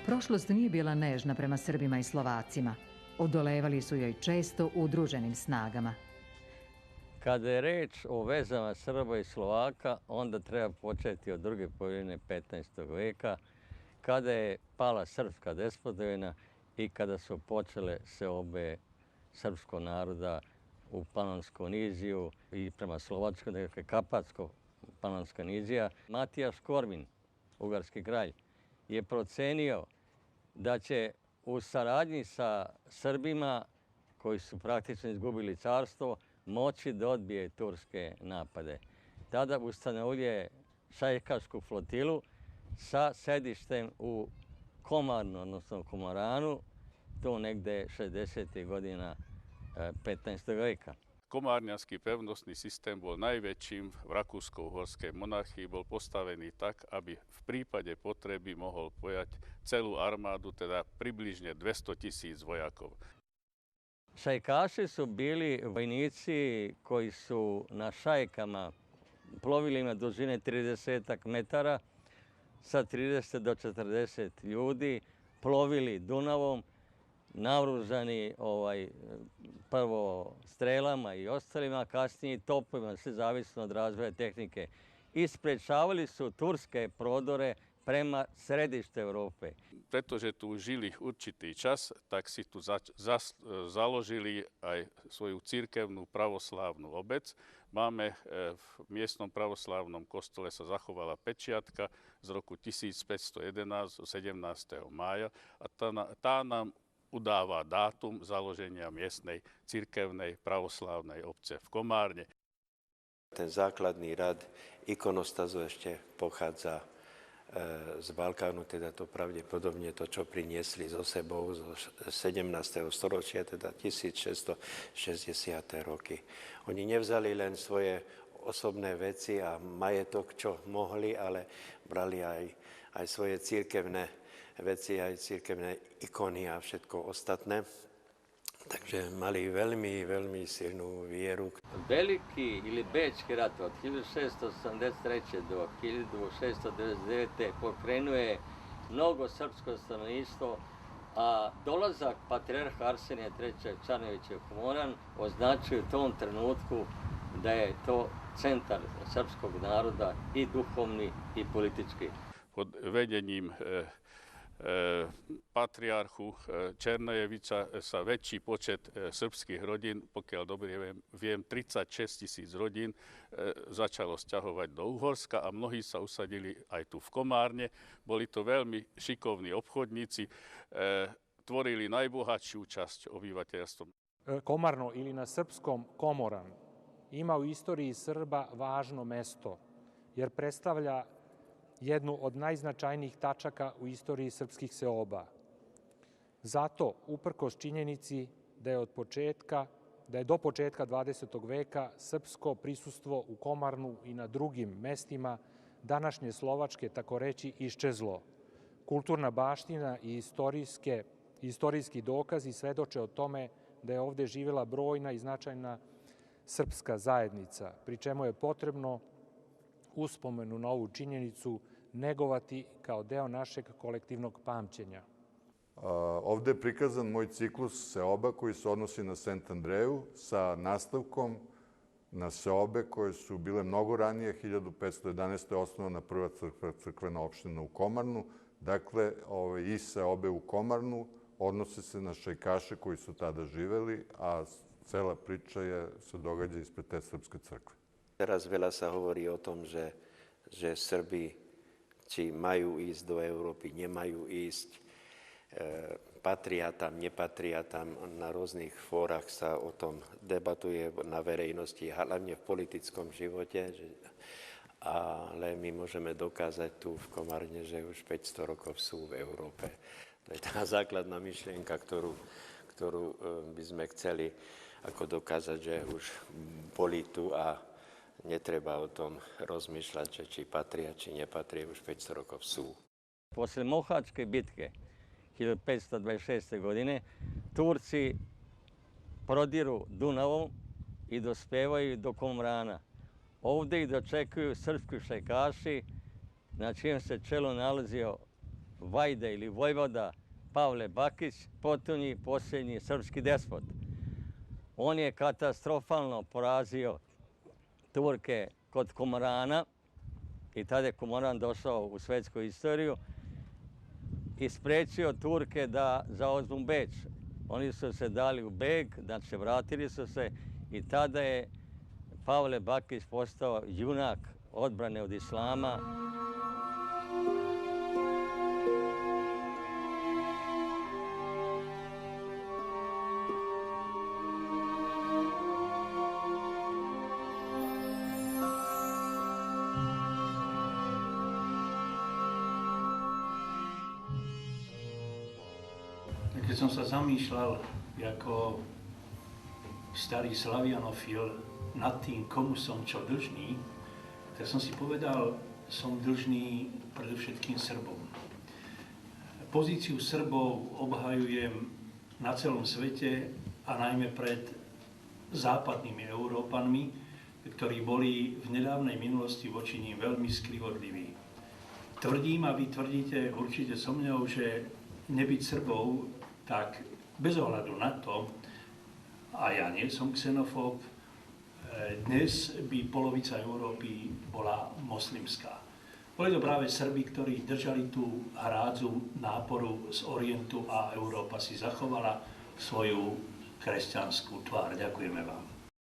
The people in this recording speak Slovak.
Prošlost nije bila nežna prema Srbima i Slovacima. Odolevali su joj često udruženim snagama. Kada je reč o vezama Srba i Slovaka, onda treba početi od druge polovine 15. veka, kada je pala srpska despotevina i kada su počele seobe srpskog naroda u Panonsku niziju i prema Slovačkoj, dakle Kapatsko-Panonska nizija. Matija Škorvin, ugarski kralj, je procenio da će u saradnji sa Srbima, koji su praktično izgubili carstvo, moći da odbije turske napade. Tada ustanovljuje šajkašku flotilu sa sedištem u Komarnu, odnosno Komoranu, to negde 60. godina 15. veka. Komárňanský pevnostný systém bol najväčším v rakúsko-uhorskej monarchii, bol postavený tak, aby v prípade potreby mohol pojať celú armádu, teda približne 200 000 vojakov. Šajkaši su bili vojnici koji su na šajkama plovili na dužine 30 metara sa 30 do 40 ljudi, plovili Dunavom, naoružani prvo strelama i ostalima, kasnije i topovima, sve zavisno od razvoja tehnike. I sprečavali su turske prodore prema središte Európe. Pretože tu žili určitý čas, tak si tu založili aj svoju cirkevnú pravoslávnu obec. Máme v miestnom pravoslávnom kostole sa zachovala pečiatka z roku 1511, 17. mája, a tá nám udáva dátum založenia miestnej cirkevnej pravoslávnej obce v Komárne. Ten základný rad ikonostazu ešte pochádza z Balkánu, teda to pravdepodobne to, čo priniesli so sebou zo 17. storočia, teda 1660. roky. Oni nevzali len svoje osobné veci a majetok, čo mohli, ale brali aj svoje cirkevné veci, aj cirkevné ikony a všetko ostatné. Takže mali veľmi, veľmi silnú vieru. Veliki ili Bečki rat od 1683. do 1699. pokrenuo je mnogo srpsko stanovništvo, a dolazak patrijarha Arsenija III. Čarnojevića u Komoran označuje u tom trenutku da je to centar srpskog naroda i duhovni i politički. Pod vedením patriarchu Černojeviča sa väčší počet srbských rodín, pokiaľ dobre viem, 36 000 rodín začalo sťahovať do Uhorska a mnohí sa usadili aj tu v Komárne. Boli to veľmi šikovní obchodníci, tvorili najbohatšiu časť obyvateľstva. Komarno ili na srpskom Komoran ima u istoriji Srba važno mesto, jer predstavlja jednu od najznačajnijih tačaka u istoriji srpskih seoba. Zato, uprkos činjenici da je do početka 20. veka srpsko prisustvo u Komarnu i na drugim mestima današnje Slovačke, tako reći, iščezlo. Kulturna baština i istorijski dokazi svedoče o tome da je ovde živjela brojna i značajna srpska zajednica, pri čemu je potrebno uspomenu na ovu činjenicu negovati kao deo našeg kolektivnog pamćenja. Ovde je prikazan moj ciklus seoba koji se odnosi na Sent Andreju sa nastavkom na seobe koje su bile mnogo ranije. 1511. je osnovana prva crkvena opština u Komarnu. Dakle, i seobe u Komarnu odnose se na šajkaše koji su tada živeli, a cela priča se događa ispred te srpske crkve. Teraz veľa sa hovorí o tom, že Srbi, či majú ísť do Európy, nemajú ísť, patria tam, nepatria tam. Na rôznych fórach sa o tom debatuje na verejnosti, hlavne v politickom živote. Ale my môžeme dokázať tu v Komárne, že už 500 rokov sú v Európe. To je tá základná myšlienka, ktorú by sme chceli ako dokázať, že už boli tu a netreba o tom rozmýšľať, že či patria, či nepatria, už 500 rokov sú. Posle Mohačke bitke 1526. godine Turci prodiru Dunavom i dospevaju do Komrana. Ovde ih dočekuju srpski šajkaši, na čijem se čelu nalazio vajda ili vojvoda Pavle Bakić, posljednji srpski despot. On je katastrofalno porazio Turke kod Komorana i tada je Komoran došao u svetsku istoriju i sprečio Turke da zauzmu Beč. Oni su se dali u beg, znači vratili su se i tada je Pavle Bakić postao junak odbrane od islama. Keď som sa zamýšľal ako starý slavianofil nad tým, komu som čo dlžný, tak som si povedal, som dlžný predovšetkým Srbom. Pozíciu Srbov obhajujem na celom svete a najmä pred západnými Európanmi, ktorí boli v nedávnej minulosti voči ním veľmi skrivodliví. Tvrdím, a vy tvrdíte určite so mňou, že nebyť Srbov, tak bez ohľadu na to, a ja nie som xenofób, dnes by polovica Európy bola moslimská. Boli to práve Srbi, ktorí držali tú hrádzu náporu z Orientu a Európa si zachovala svoju kresťanskú tvár. Ďakujeme vám.